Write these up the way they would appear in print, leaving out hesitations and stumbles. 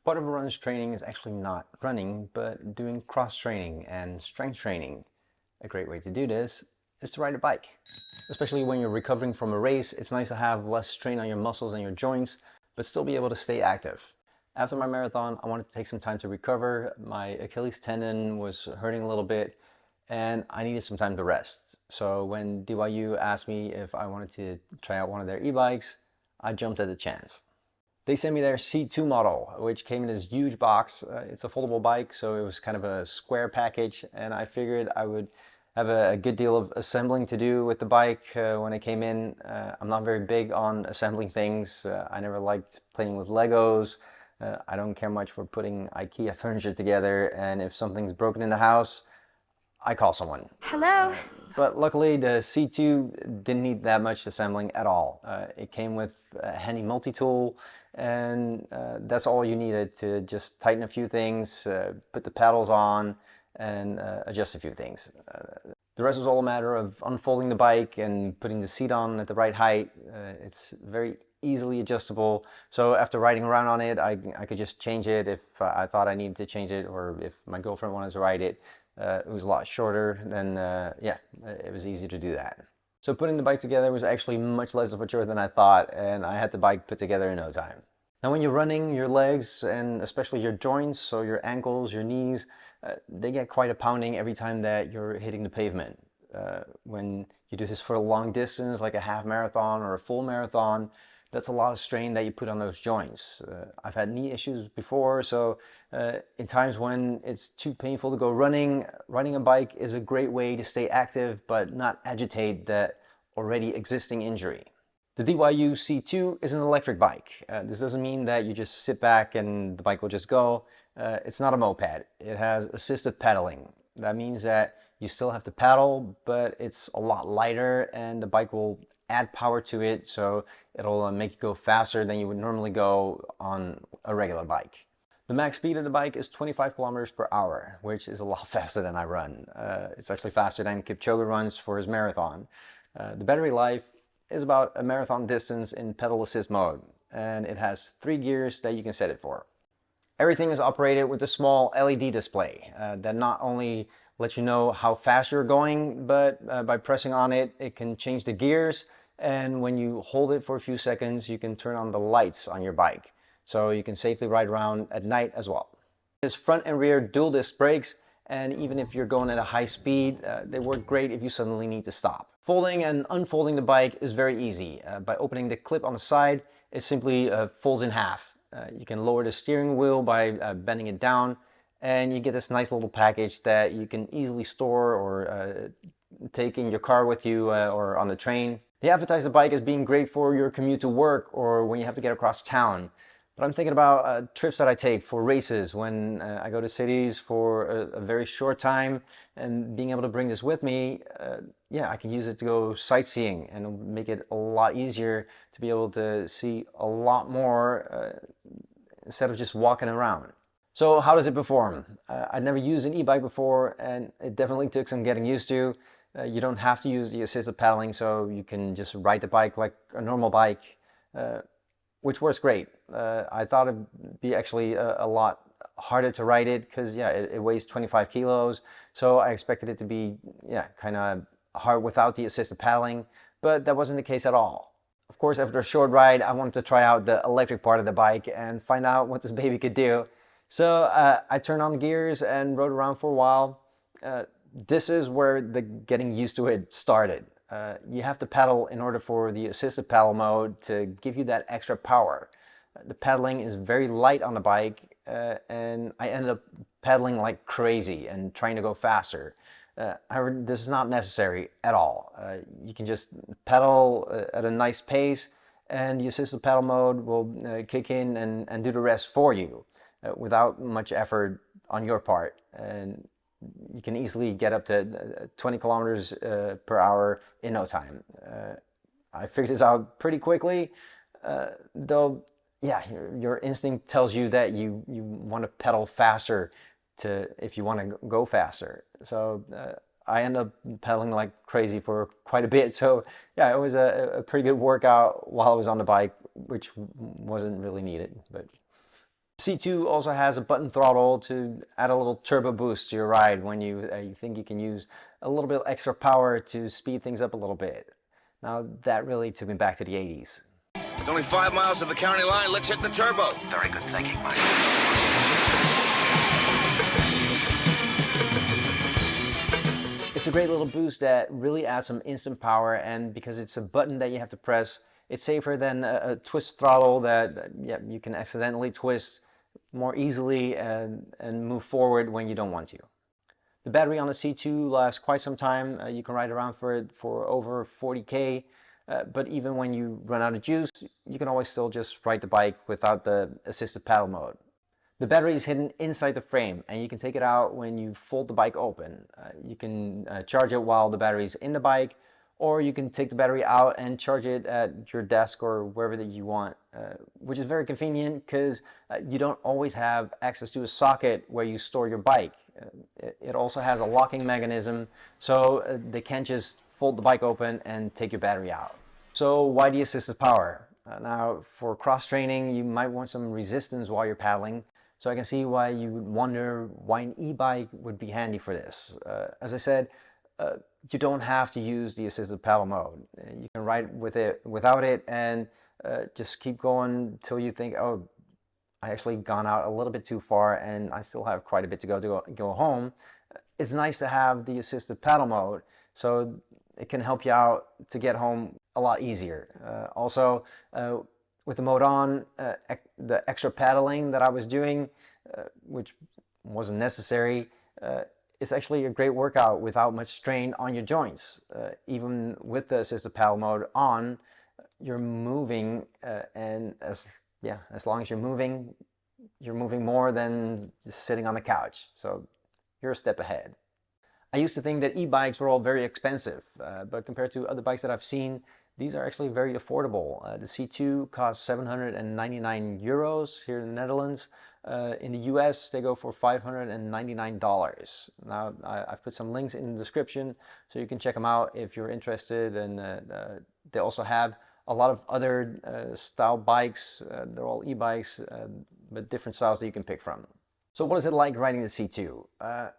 Part of a runner's training is actually not running, but doing cross training and strength training. A great way to do this is to ride a bike. Especially when you're recovering from a race, it's nice to have less strain on your muscles and your joints, but still be able to stay active. After my marathon, I wanted to take some time to recover. My Achilles tendon was hurting a little bit, and I needed some time to rest. So when DYU asked me if I wanted to try out one of their e-bikes, I jumped at the chance. They sent me their C2 model, which came in this huge box. It's a foldable bike, so it was kind of a square package, and I figured I would have a good deal of assembling to do with the bike when it came in. I'm not very big on assembling things. I never liked playing with Legos. I don't care much for putting IKEA furniture together, and if something's broken in the house, I call someone. Hello? But luckily the C2 didn't need that much assembling at all. It came with a handy multi-tool, and that's all you needed to just tighten a few things, put the pedals on, and adjust a few things. The rest was all a matter of unfolding the bike and putting the seat on at the right height. It's very easily adjustable. So after riding around on it, I could just change it if I thought I needed to change it, or if my girlfriend wanted to ride it. It was a lot shorter, then yeah, it was easy to do that. So putting the bike together was actually much less of a chore than I thought, and I had the bike put together in no time. Now when you're running, your legs, and especially your joints, so your ankles, your knees, they get quite a pounding every time that you're hitting the pavement. When you do this for a long distance, like a half marathon or a full marathon, that's a lot of strain that you put on those joints. I've had knee issues before, so in times when it's too painful to go running, riding a bike is a great way to stay active but not agitate that already existing injury. The DYU C2 is an electric bike. This doesn't mean that you just sit back and the bike will just go. It's not a moped. It has assisted pedaling. That means that you still have to paddle, but it's a lot lighter and the bike will add power to it, so it'll make you go faster than you would normally go on a regular bike. The max speed of the bike is 25 kilometers per hour, which is a lot faster than I run. It's actually faster than Kipchoge runs for his marathon. The battery life is about a marathon distance in pedal assist mode, and it has 3 gears that you can set it for. Everything is operated with a small LED display that not only lets you know how fast you're going, but by pressing on it, it can change the gears, and when you hold it for a few seconds, you can turn on the lights on your bike, so you can safely ride around at night as well. There's front and rear dual disc brakes, and even if you're going at a high speed, they work great if you suddenly need to stop. Folding and unfolding the bike is very easy. By opening the clip on the side, it simply folds in half. You can lower the steering wheel by bending it down, and you get this nice little package that you can easily store or take in your car with you or on the train. They advertise the bike as being great for your commute to work or when you have to get across town. But I'm thinking about trips that I take for races when I go to cities for a very short time, and being able to bring this with me, yeah, I can use it to go sightseeing and make it a lot easier to be able to see a lot more instead of just walking around. So how does it perform? I'd never used an e-bike before, and it definitely took some getting used to. You don't have to use the assisted paddling, so you can just ride the bike like a normal bike, which works great. I thought it'd be actually a lot harder to ride it because, yeah, it weighs 25 kilos. So I expected it to be, yeah, kind of hard without the assisted paddling, but that wasn't the case at all. Of course, after a short ride, I wanted to try out the electric part of the bike and find out what this baby could do. So I turned on the gears and rode around for a while. This is where the getting used to it started. You have to pedal in order for the assisted paddle mode to give you that extra power. The pedaling is very light on the bike, and I ended up pedaling like crazy and trying to go faster. However, this is not necessary at all. You can just pedal at a nice pace, and the assisted paddle mode will kick in and do the rest for you without much effort on your part. And you can easily get up to 20 kilometers per hour in no time. I figured this out pretty quickly, though, yeah, your instinct tells you that you want to pedal faster if you want to go faster. So I end up pedaling like crazy for quite a bit. So yeah, it was a pretty good workout while I was on the bike, which wasn't really needed, but C2 also has a button throttle to add a little turbo boost to your ride when you think you can use a little bit extra power to speed things up a little bit. Now that really took me back to the 80s. It's only 5 miles to the county line. Let's hit the turbo. Very good thinking, Mike. It's a great little boost that really adds some instant power, and because it's a button that you have to press, it's safer than a twist throttle that yeah, you can accidentally twist more easily and move forward when you don't want to. The battery on the C2 lasts quite some time. You can ride around for it for over 40K, but even when you run out of juice, you can always still just ride the bike without the assisted paddle mode. The battery is hidden inside the frame, and you can take it out when you fold the bike open. You can charge it while the battery is in the bike, or you can take the battery out and charge it at your desk or wherever that you want, which is very convenient because you don't always have access to a socket where you store your bike. It also has a locking mechanism, so they can't just fold the bike open and take your battery out. So why the assisted power? Now, for cross training, you might want some resistance while you're paddling. So I can see why you would wonder why an e-bike would be handy for this. As I said, you don't have to use the assisted paddle mode. You can ride with it without it and just keep going till you think, oh, I actually gone out a little bit too far and I still have quite a bit to go home. It's nice to have the assisted paddle mode, so it can help you out to get home a lot easier. Also, with the mode on, the extra paddling that I was doing, which wasn't necessary, it's actually a great workout without much strain on your joints. Even with the assisted paddle mode on, you're moving, and as long as you're moving more than just sitting on the couch. So you're a step ahead. I used to think that e-bikes were all very expensive, but compared to other bikes that I've seen, these are actually very affordable. The C2 costs 799 euros here in the Netherlands. In the US, they go for $599. Now, I've put some links in the description, so you can check them out if you're interested. And they also have a lot of other style bikes. They're all e-bikes, but different styles that you can pick from. So what is it like riding the C2?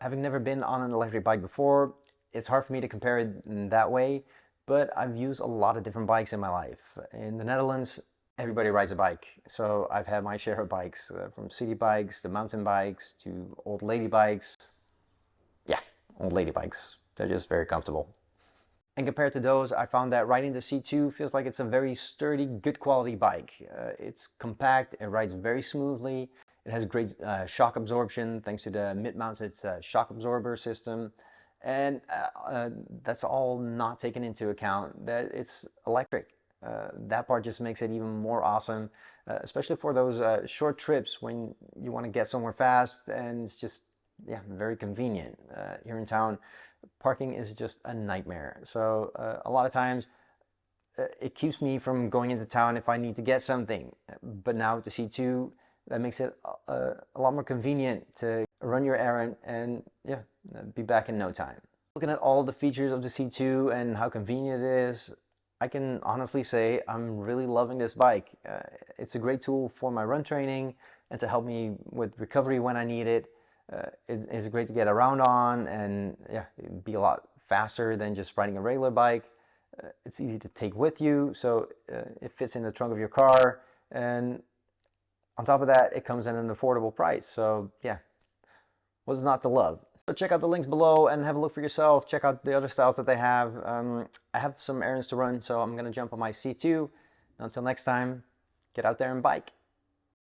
Having never been on an electric bike before, it's hard for me to compare it in that way. But I've used a lot of different bikes in my life. In the Netherlands, everybody rides a bike. So I've had my share of bikes, from city bikes to mountain bikes to old lady bikes. Yeah, old lady bikes. They're just very comfortable. And compared to those, I found that riding the C2 feels like it's a very sturdy, good quality bike. It's compact, it rides very smoothly. It has great shock absorption thanks to the mid-mounted shock absorber system. And that's all not taken into account that it's electric. That part just makes it even more awesome, especially for those short trips when you want to get somewhere fast and it's just, yeah, very convenient. Here in town, parking is just a nightmare. So a lot of times it keeps me from going into town if I need to get something. But now with the C2, that makes it a lot more convenient to run your errand and yeah, be back in no time. Looking at all the features of the C2 and how convenient it is, I can honestly say I'm really loving this bike. It's a great tool for my run training and to help me with recovery when I need it. It's great to get around on and yeah, be a lot faster than just riding a regular bike. It's easy to take with you, so it fits in the trunk of your car, and on top of that, it comes at an affordable price. So yeah, what's not to love? So check out the links below and have a look for yourself. Check out the other styles that they have. I have some errands to run, so I'm gonna jump on my C2. Until next time, get out there and bike.